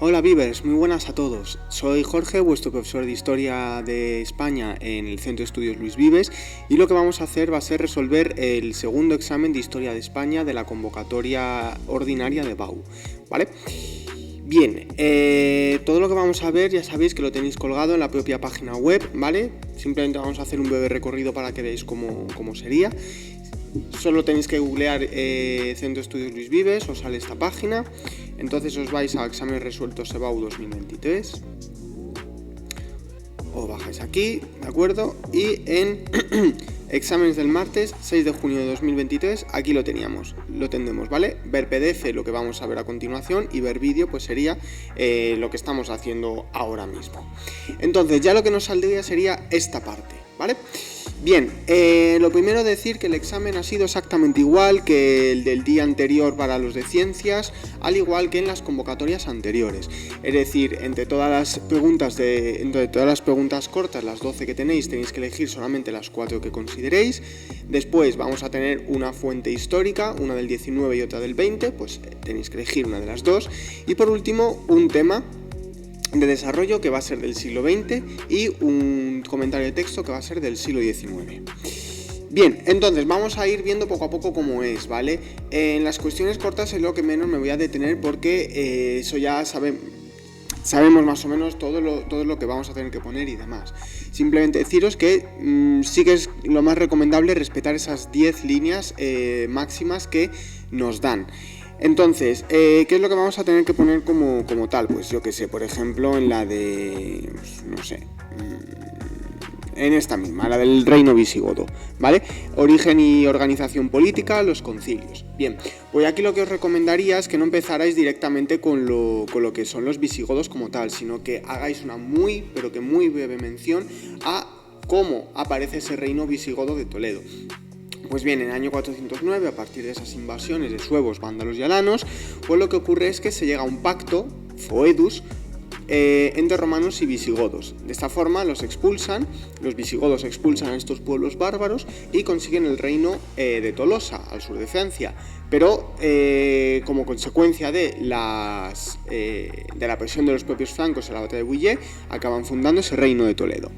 Hola Vivers, muy buenas a todos. Soy Jorge, vuestro profesor de Historia de España en el Centro de Estudios Luis Vives, y lo que vamos a hacer va a ser resolver el segundo examen de Historia de España de la convocatoria ordinaria de BAU, ¿vale? Bien, todo lo que vamos a ver ya sabéis que lo tenéis colgado en la propia página web, ¿vale? Simplemente vamos a hacer un breve recorrido para que veáis cómo sería. Solo tenéis que googlear Centro de Estudios Luis Vives, os sale esta página. Entonces os vais a exámenes resueltos EBAU 2023. Os bajáis aquí, ¿de acuerdo? Y en exámenes del martes 6 de junio de 2023, aquí lo tendremos, ¿vale? Ver PDF, lo que vamos a ver a continuación, y ver vídeo, pues sería lo que estamos haciendo ahora mismo. Entonces ya lo que nos saldría sería esta parte, ¿vale? Bien, lo primero decir que el examen ha sido exactamente igual que el del día anterior para los de ciencias, al igual que en las convocatorias anteriores. Es decir, entre todas las preguntas cortas, las 12 que tenéis que elegir solamente las 4 que consideréis. Después vamos a tener una fuente histórica, una del 19 y otra del 20, pues tenéis que elegir una de las dos. Y por último, un tema de desarrollo que va a ser del siglo XX y un comentario de texto que va a ser del siglo XIX. Bien, entonces vamos a ir viendo poco a poco cómo es, ¿vale? En las cuestiones cortas es lo que menos me voy a detener porque eso ya sabemos más o menos todo lo que vamos a tener que poner y demás. Simplemente deciros que sí que es lo más recomendable respetar esas 10 líneas máximas que nos dan. Entonces, ¿qué es lo que vamos a tener que poner como tal? Pues yo que sé, por ejemplo, en la de, no sé, en esta misma, la del reino visigodo, ¿vale? Origen y organización política, los concilios. Bien, pues aquí lo que os recomendaría es que no empezarais directamente con lo que son los visigodos como tal, sino que hagáis una muy breve mención a cómo aparece ese reino visigodo de Toledo. Pues bien, en el año 409, a partir de esas invasiones de suevos, vándalos y alanos, pues lo que ocurre es que se llega a un pacto, foedus, entre romanos y visigodos. De esta forma los visigodos expulsan a estos pueblos bárbaros y consiguen el reino de Tolosa, al sur de Francia. Pero como consecuencia de la presión de los propios francos en la batalla de Bouillé, acaban fundando ese reino de Toledo.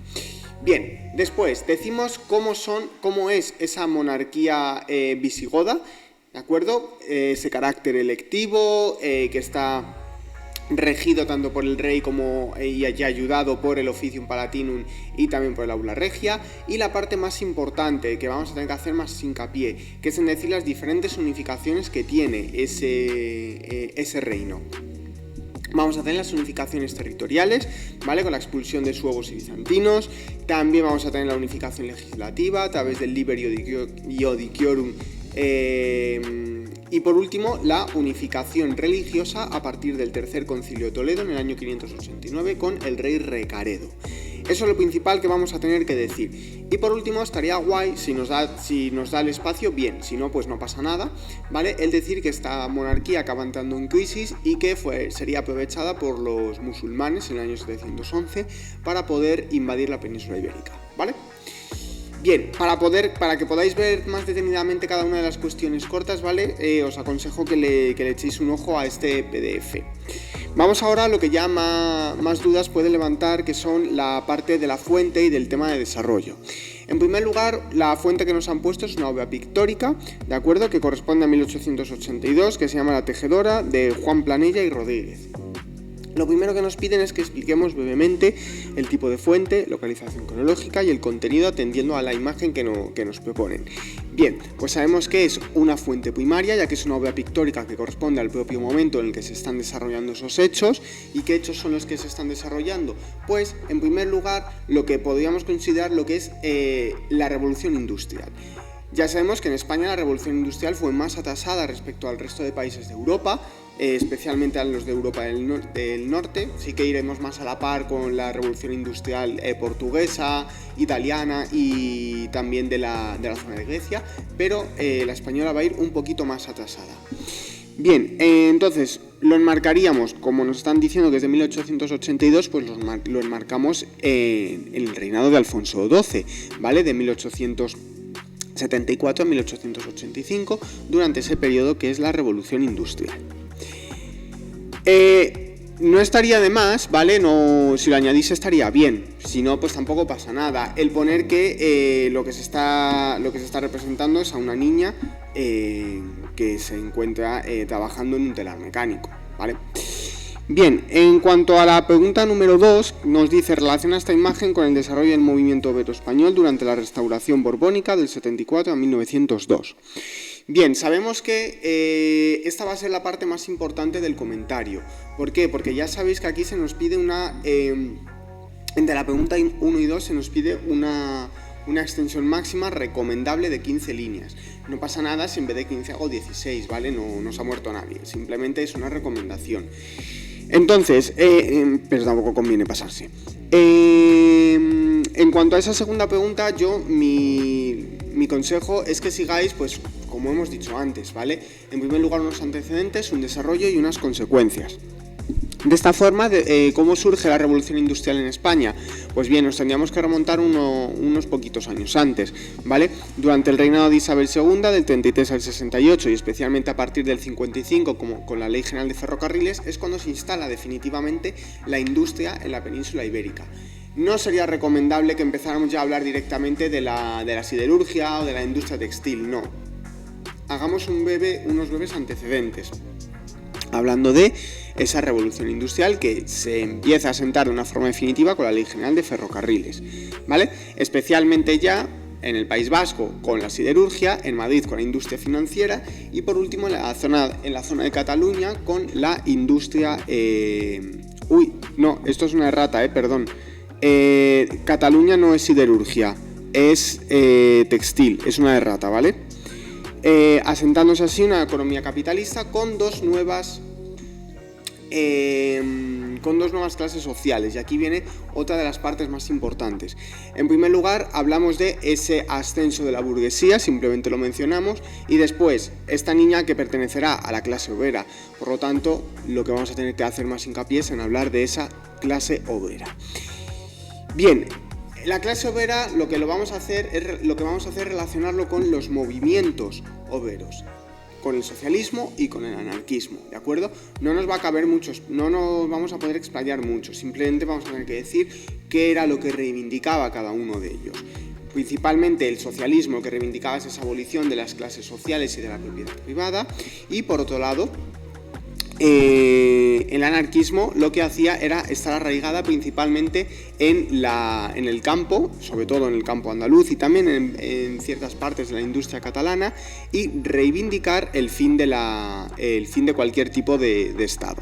Bien, después decimos cómo es esa monarquía visigoda, ¿de acuerdo? Ese carácter electivo que está regido tanto por el rey y ayudado por el Officium Palatinum y también por el Aula Regia, y la parte más importante que vamos a tener que hacer más hincapié, que es en decir las diferentes unificaciones que tiene ese reino. Vamos a tener las unificaciones territoriales, ¿vale? Con la expulsión de suevos y bizantinos. También vamos a tener la unificación legislativa a través del Liber Iudiciorum. Y por último, la unificación religiosa a partir del Tercer Concilio de Toledo en el año 589 con el rey Recaredo. Eso es lo principal que vamos a tener que decir. Y por último, estaría guay, si nos da el espacio, bien, si no, pues no pasa nada, ¿vale? El decir que esta monarquía acaba entrando en crisis y que sería aprovechada por los musulmanes en el año 711 para poder invadir la península ibérica, ¿vale? Bien, para que podáis ver más detenidamente cada una de las cuestiones cortas, ¿vale? Os aconsejo que le echéis un ojo a este PDF. Vamos ahora a lo que ya más dudas puede levantar, que son la parte de la fuente y del tema de desarrollo. En primer lugar, la fuente que nos han puesto es una obra pictórica, ¿de acuerdo? Que corresponde a 1882, que se llama La Tejedora, de Juan Planella y Rodríguez. Lo primero que nos piden es que expliquemos brevemente el tipo de fuente, localización cronológica y el contenido atendiendo a la imagen que nos proponen. Bien, pues sabemos que es una fuente primaria, ya que es una obra pictórica que corresponde al propio momento en el que se están desarrollando esos hechos. ¿Y qué hechos son los que se están desarrollando? Pues, en primer lugar, lo que podríamos considerar lo que es la revolución industrial. Ya sabemos que en España la revolución industrial fue más atrasada respecto al resto de países de Europa, especialmente a los de Europa del Norte. Sí que iremos más a la par con la revolución industrial portuguesa, italiana y también de la zona de Grecia, pero la española va a ir un poquito más atrasada. Bien, entonces lo enmarcaríamos, como nos están diciendo que es de 1882, pues lo enmarcamos en el reinado de Alfonso XII, ¿vale? De 1874 a 1885, durante ese periodo que es la revolución industrial. No estaría de más, ¿vale? No, si lo añadís estaría bien. Si no, pues tampoco pasa nada. El poner que lo que se está representando es a una niña que se encuentra trabajando en un telar mecánico, ¿vale? Bien, en cuanto a la pregunta número 2, nos dice: relaciona esta imagen con el desarrollo del movimiento obrero español durante la restauración borbónica del 74 a 1902. Bien, sabemos que esta va a ser la parte más importante del comentario. ¿Por qué? Porque ya sabéis que aquí se nos pide entre la pregunta 1 y 2 se nos pide una extensión máxima recomendable de 15 líneas. No pasa nada si en vez de 15 hago 16, ¿vale? No se ha muerto nadie, simplemente es una recomendación. Entonces, pero tampoco conviene pasarse. En cuanto a esa segunda pregunta, mi consejo es que sigáis, pues, como hemos dicho antes, ¿vale? En primer lugar, unos antecedentes, un desarrollo y unas consecuencias. De esta forma, ¿cómo surge la revolución industrial en España? Pues bien, nos tendríamos que remontar unos poquitos años antes, ¿vale? Durante el reinado de Isabel II, del 33 al 68, y especialmente a partir del 55, como con la Ley General de Ferrocarriles, es cuando se instala definitivamente la industria en la península ibérica. No sería recomendable que empezáramos ya a hablar directamente de la siderurgia o de la industria textil, no. Hagamos unos breves antecedentes, hablando de esa revolución industrial que se empieza a sentar de una forma definitiva con la Ley General de Ferrocarriles, ¿vale? Especialmente ya en el País Vasco con la siderurgia, en Madrid con la industria financiera y por último en la zona de Cataluña con la industria... esto es una errata, perdón. Cataluña no es siderurgia, es textil, es una errata, ¿vale? Asentándose así una economía capitalista con dos nuevas clases sociales, y aquí viene otra de las partes más importantes. En primer lugar, hablamos de ese ascenso de la burguesía, simplemente lo mencionamos, y después esta niña que pertenecerá a la clase obrera. Por lo tanto, lo que vamos a tener que hacer más hincapié es en hablar de esa clase obrera. Bien, la clase obrera lo que vamos a hacer es relacionarlo con los movimientos obreros, con el socialismo y con el anarquismo, ¿de acuerdo? No nos vamos a poder explayar mucho, simplemente vamos a tener que decir qué era lo que reivindicaba cada uno de ellos. Principalmente el socialismo, que reivindicaba esa abolición de las clases sociales y de la propiedad privada, y por otro lado, el anarquismo lo que hacía era estar arraigada principalmente en el campo, sobre todo en el campo andaluz y también en ciertas partes de la industria catalana, y reivindicar el fin de cualquier tipo de Estado.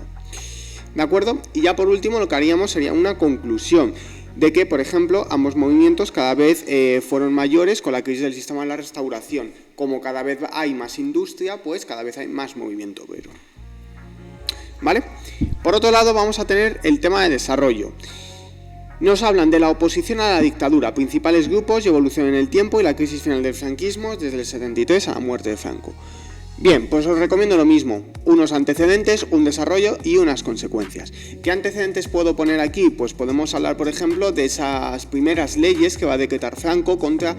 ¿De acuerdo? Y ya por último lo que haríamos sería una conclusión de que, por ejemplo, ambos movimientos cada vez fueron mayores con la crisis del sistema de la restauración. Como cada vez hay más industria, pues cada vez hay más movimiento obrero. ¿Vale? Por otro lado, vamos a tener el tema de desarrollo. Nos hablan de la oposición a la dictadura, principales grupos y evolución en el tiempo y la crisis final del franquismo desde el 73 a la muerte de Franco. Bien, pues os recomiendo lo mismo, unos antecedentes, un desarrollo y unas consecuencias. ¿Qué antecedentes puedo poner aquí? Pues podemos hablar, por ejemplo, de esas primeras leyes que va a decretar Franco contra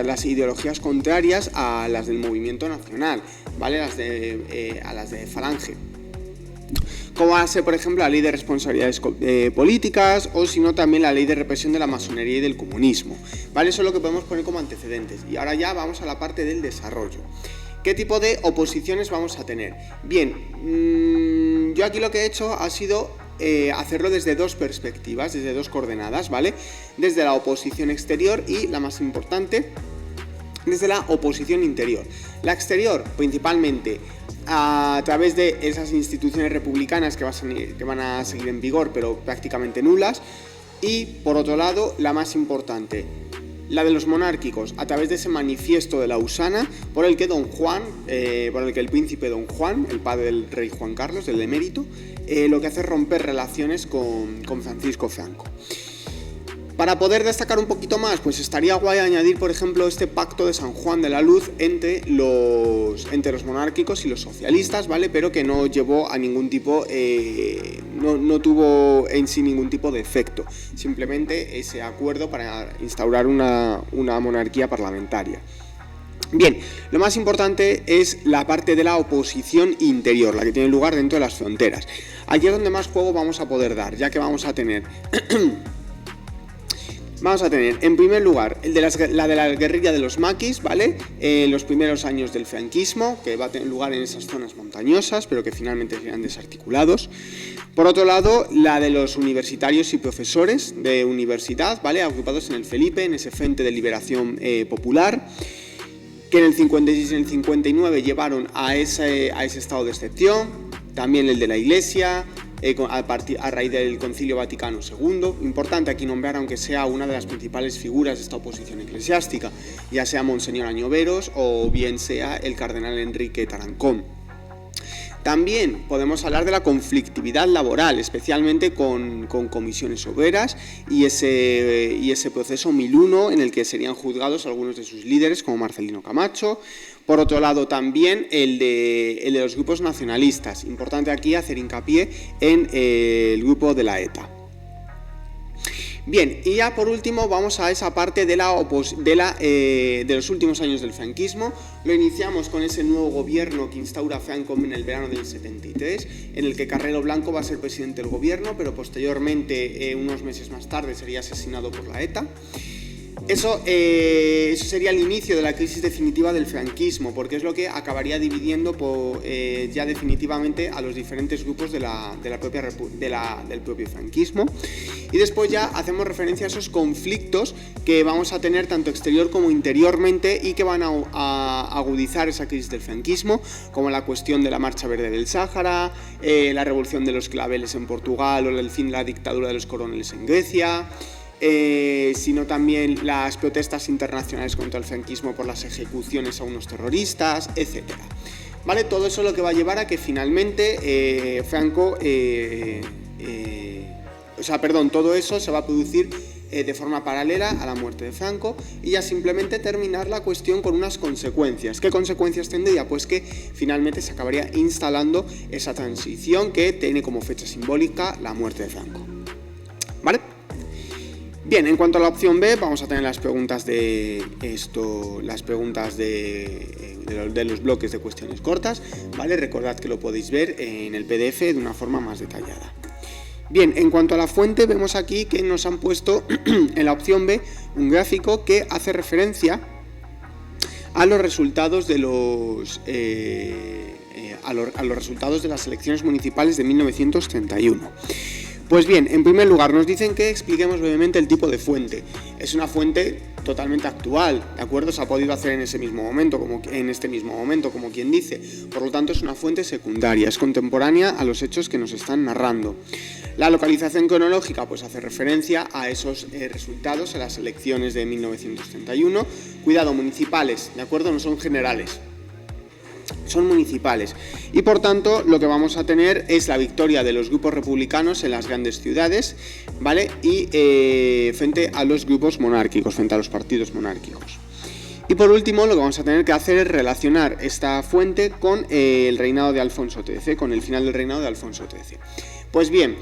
las ideologías contrarias a las del movimiento nacional, ¿vale? A las de Falange. Como va a ser, por ejemplo, la ley de responsabilidades políticas, o si no también la ley de represión de la masonería y del comunismo, ¿vale? Eso es lo que podemos poner como antecedentes. Y ahora ya vamos a la parte del desarrollo. ¿Qué tipo de oposiciones vamos a tener? Bien, yo aquí lo que he hecho ha sido hacerlo desde dos perspectivas, desde dos coordenadas, ¿vale? Desde la oposición exterior y, la más importante, desde la oposición interior. La exterior, principalmente, a través de esas instituciones republicanas que van a seguir en vigor, pero prácticamente nulas. Y, por otro lado, la más importante, la de los monárquicos, a través de ese manifiesto de Lausana, por el que el príncipe Don Juan, el padre del rey Juan Carlos, del emérito, lo que hace es romper relaciones con Francisco Franco. Para poder destacar un poquito más, pues estaría guay añadir, por ejemplo, este pacto de San Juan de la Luz entre los monárquicos y los socialistas, ¿vale? Pero que no llevó a ningún tipo, no tuvo en sí ningún tipo de efecto. Simplemente ese acuerdo para instaurar una monarquía parlamentaria. Bien, lo más importante es la parte de la oposición interior, la que tiene lugar dentro de las fronteras. Aquí es donde más juego vamos a poder dar, ya que vamos a tener en primer lugar la de la guerrilla de los maquis, ¿vale? Los primeros años del franquismo, que va a tener lugar en esas zonas montañosas, pero que finalmente serán desarticulados. Por otro lado, la de los universitarios y profesores de universidad, ¿vale? Agrupados en el Felipe, en ese Frente de Liberación Popular, que en el 56 y en el 59 llevaron a ese estado de excepción. También el de la Iglesia, a raíz del Concilio Vaticano II. Importante aquí nombrar, aunque sea una de las principales figuras de esta oposición eclesiástica, ya sea Monseñor Añoveros o bien sea el cardenal Enrique Tarancón. También podemos hablar de la conflictividad laboral, especialmente con comisiones obreras y ese proceso 1001 en el que serían juzgados algunos de sus líderes, como Marcelino Camacho. Por otro lado, también el de los grupos nacionalistas. Importante aquí hacer hincapié en el grupo de la ETA. Bien, y ya por último vamos a esa parte de los últimos años del franquismo. Lo iniciamos con ese nuevo gobierno que instaura Franco en el verano del 73, en el que Carrero Blanco va a ser presidente del gobierno, pero posteriormente, unos meses más tarde, sería asesinado por la ETA. Eso sería el inicio de la crisis definitiva del franquismo, porque es lo que acabaría dividiendo ya definitivamente a los diferentes grupos del propio franquismo. Y después ya hacemos referencia a esos conflictos que vamos a tener tanto exterior como interiormente y que van a agudizar esa crisis del franquismo, como la cuestión de la Marcha Verde del Sáhara, la revolución de los claveles en Portugal o el fin de la dictadura de los coroneles en Grecia. Sino también las protestas internacionales contra el franquismo por las ejecuciones a unos terroristas, etc. ¿Vale? Todo eso es lo que va a llevar a que finalmente todo eso se va a producir de forma paralela a la muerte de Franco y ya simplemente terminar la cuestión con unas consecuencias. ¿Qué consecuencias tendría? Pues que finalmente se acabaría instalando esa transición que tiene como fecha simbólica la muerte de Franco. ¿Vale? Bien, en cuanto a la opción B, vamos a tener las preguntas de los bloques de cuestiones cortas, ¿vale? Recordad que lo podéis ver en el PDF de una forma más detallada. Bien, en cuanto a la fuente, vemos aquí que nos han puesto en la opción B un gráfico que hace referencia a los resultados de resultados de las elecciones municipales de 1931. Pues bien, en primer lugar nos dicen que expliquemos brevemente el tipo de fuente. Es una fuente totalmente actual, ¿de acuerdo? Se ha podido hacer en este mismo momento, como quien dice. Por lo tanto, es una fuente secundaria, es contemporánea a los hechos que nos están narrando. La localización cronológica pues hace referencia a esos resultados en las elecciones de 1931. Cuidado, municipales, ¿de acuerdo? No son generales. Son municipales y por tanto lo que vamos a tener es la victoria de los grupos republicanos en las grandes ciudades, ¿vale? Y frente a los grupos monárquicos, frente a los partidos monárquicos. Y por último lo que vamos a tener que hacer es relacionar esta fuente con el reinado de Alfonso XIII, con el final del reinado de Alfonso XIII. Pues bien,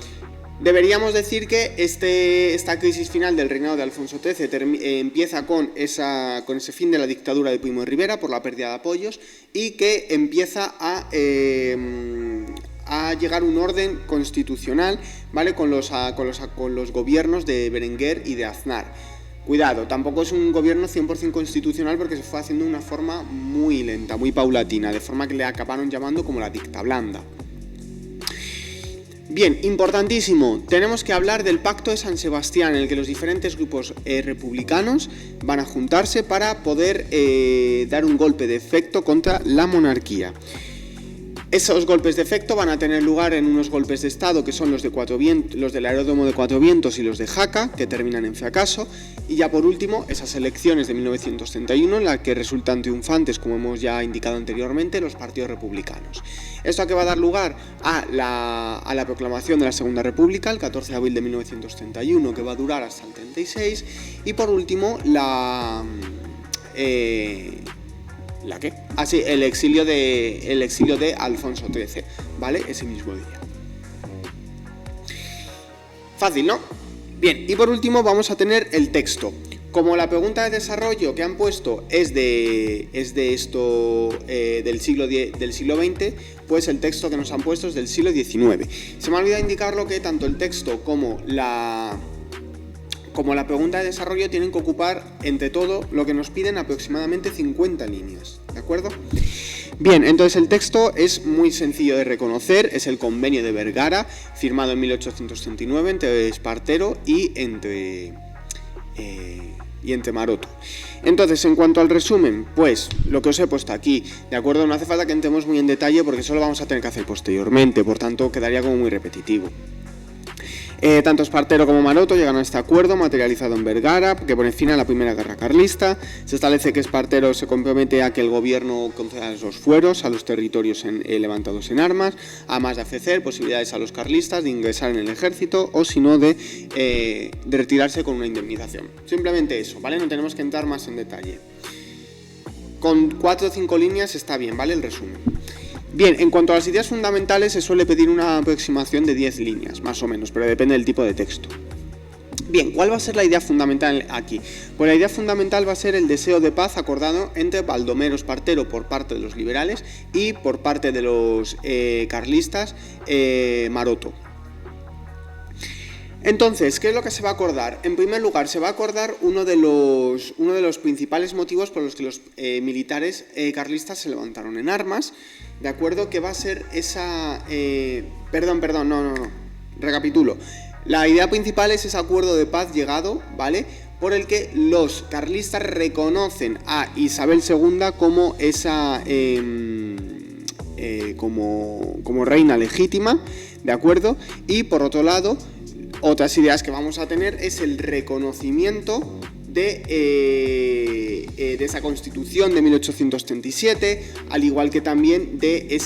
deberíamos decir que esta crisis final del reinado de Alfonso XIII empieza con ese fin de la dictadura de Primo de Rivera por la pérdida de apoyos y que empieza a llegar un orden constitucional, ¿vale? con los gobiernos de Berenguer y de Aznar. Cuidado, tampoco es un gobierno 100% constitucional porque se fue haciendo de una forma muy lenta, muy paulatina, de forma que le acabaron llamando como la dicta blanda. Bien, importantísimo, tenemos que hablar del Pacto de San Sebastián, en el que los diferentes grupos republicanos van a juntarse para poder dar un golpe de efecto contra la monarquía. Esos golpes de efecto van a tener lugar en unos golpes de estado que son los del aeródromo de Cuatro Vientos y los de Jaca, que terminan en fracaso, y ya por último esas elecciones de 1931 en las que resultan triunfantes, como hemos ya indicado anteriormente, los partidos republicanos. Esto a qué va a dar lugar a la proclamación de la Segunda República el 14 de abril de 1931, que va a durar hasta el 36, y por último el exilio de Alfonso XIII, ¿vale? Ese mismo día. Fácil, ¿no? Bien, y por último vamos a tener el texto. Como la pregunta de desarrollo que han puesto es de esto del siglo XX, pues el texto que nos han puesto es del siglo XIX. Se me ha olvidado indicarlo que tanto el texto como la pregunta de desarrollo tienen que ocupar entre todo lo que nos piden aproximadamente 50 líneas, ¿de acuerdo? Bien, entonces el texto es muy sencillo de reconocer, es el Convenio de Vergara, firmado en 1839 entre Espartero y entre Maroto. Entonces, en cuanto al resumen, pues lo que os he puesto aquí, ¿de acuerdo? No hace falta que entremos muy en detalle porque eso lo vamos a tener que hacer posteriormente, por tanto quedaría como muy repetitivo. Tanto Espartero como Maroto llegan a este acuerdo materializado en Vergara, que pone fin a la primera guerra carlista. Se establece que Espartero se compromete a que el gobierno conceda los fueros a los territorios levantados en armas, además de ofrecer posibilidades a los carlistas de ingresar en el ejército o si no de retirarse con una indemnización. Simplemente eso, ¿vale? No tenemos que entrar más en detalle. Con 4 o 5 líneas está bien, ¿vale? El resumen. Bien, en cuanto a las ideas fundamentales se suele pedir una aproximación de 10 líneas, más o menos, pero depende del tipo de texto. Bien, ¿cuál va a ser la idea fundamental aquí? Pues la idea fundamental va a ser el deseo de paz acordado entre Baldomero Espartero por parte de los liberales y por parte de los carlistas Maroto. Entonces, ¿qué es lo que se va a acordar? En primer lugar, se va a acordar uno de los principales motivos por los que los militares carlistas se levantaron en armas, ¿de acuerdo? Que va a ser esa... Recapitulo. La idea principal es ese acuerdo de paz llegado, ¿vale? Por el que los carlistas reconocen a Isabel II como esa... como reina legítima, ¿de acuerdo? Y por otro lado, otras ideas que vamos a tener es el reconocimiento de esa Constitución de 1837, al igual que también de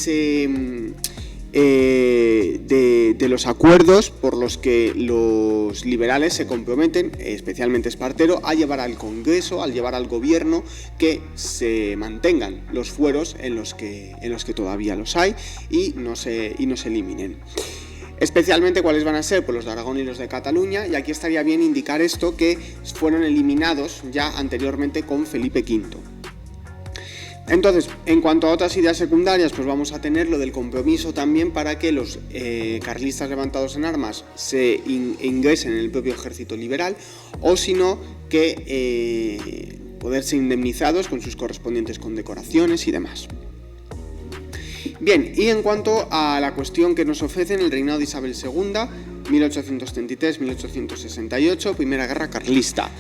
de los acuerdos por los que los liberales se comprometen, especialmente Espartero, a llevar al Congreso, al llevar al gobierno que se mantengan los fueros en los que todavía los hay y no se eliminen. Especialmente cuáles van a ser, pues los de Aragón y los de Cataluña, y aquí estaría bien indicar esto, que fueron eliminados ya anteriormente con Felipe V. Entonces, en cuanto a otras ideas secundarias, pues vamos a tener lo del compromiso también para que los carlistas levantados en armas se ingresen en el propio ejército liberal, o si no, que poder ser indemnizados con sus correspondientes condecoraciones y demás. Bien, y en cuanto a la cuestión que nos ofrecen el reinado de Isabel II, 1833-1868, Primera Guerra Carlista.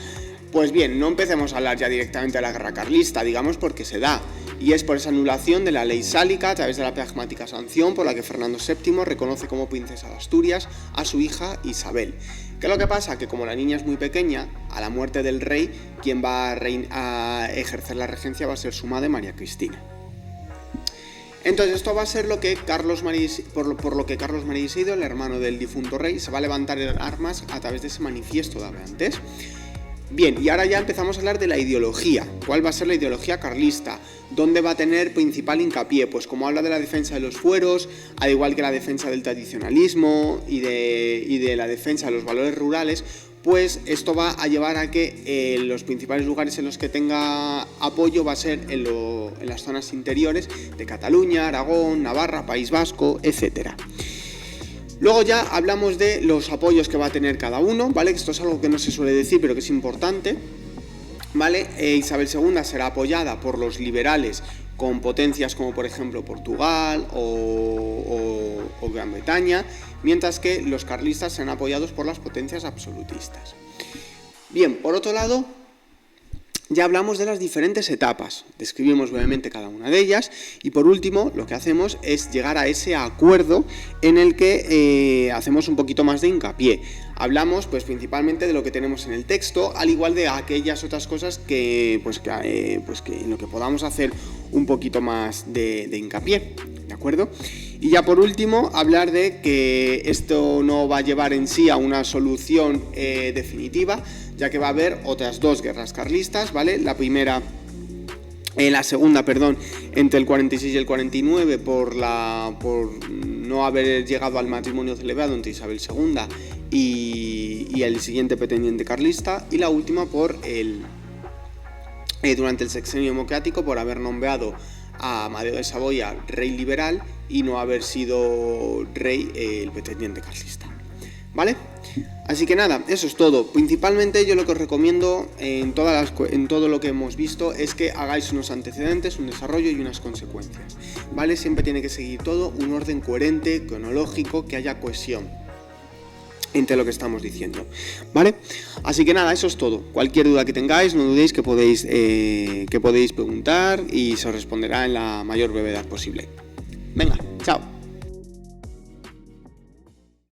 Pues bien, no empecemos a hablar ya directamente de la Guerra Carlista, digamos porque se da, y es por esa anulación de la ley sálica a través de la pragmática sanción por la que Fernando VII reconoce como princesa de Asturias a su hija Isabel. ¿Qué es lo que pasa? Que como la niña es muy pequeña, a la muerte del rey, quien va a ejercer la regencia va a ser su madre, María Cristina. Entonces esto va a ser lo que por lo que Carlos María Isidro, el hermano del difunto rey, se va a levantar en armas a través de ese manifiesto de antes. Bien, y ahora ya empezamos a hablar de la ideología. ¿Cuál va a ser la ideología carlista? ¿Dónde va a tener principal hincapié? Pues como habla de la defensa de los fueros, al igual que la defensa del tradicionalismo y de la defensa de los valores rurales, pues esto va a llevar a que los principales lugares en los que tenga apoyo va a ser en las zonas interiores de Cataluña, Aragón, Navarra, País Vasco, etc. Luego ya hablamos de los apoyos que va a tener cada uno, ¿vale? Esto es algo que no se suele decir, pero que es importante, ¿vale? Isabel II será apoyada por los liberales con potencias como por ejemplo Portugal o Gran Bretaña, mientras que los carlistas serán apoyados por las potencias absolutistas. Bien, por otro lado, ya hablamos de las diferentes etapas, describimos brevemente cada una de ellas y por último lo que hacemos es llegar a ese acuerdo en el que hacemos un poquito más de hincapié. Hablamos pues principalmente de lo que tenemos en el texto, al igual de aquellas otras cosas que en lo que podamos hacer un poquito más de hincapié, ¿de acuerdo? Y ya por último, hablar de que esto no va a llevar en sí a una solución definitiva, ya que va a haber otras dos guerras carlistas, ¿vale? La primera La segunda, perdón, entre el 46 y el 49 por no haber llegado al matrimonio celebrado entre Isabel II y el siguiente pretendiente carlista, y la última durante el sexenio democrático por haber nombrado a Amadeo de Saboya rey liberal y no haber sido rey el pretendiente carlista. ¿Vale? Así que nada, eso es todo. Principalmente yo lo que os recomiendo en todo lo que hemos visto es que hagáis unos antecedentes, un desarrollo y unas consecuencias, ¿vale? Siempre tiene que seguir todo un orden coherente, cronológico, que haya cohesión entre lo que estamos diciendo, ¿vale? Así que nada, eso es todo. Cualquier duda que tengáis, no dudéis que podéis preguntar y se os responderá en la mayor brevedad posible. Venga.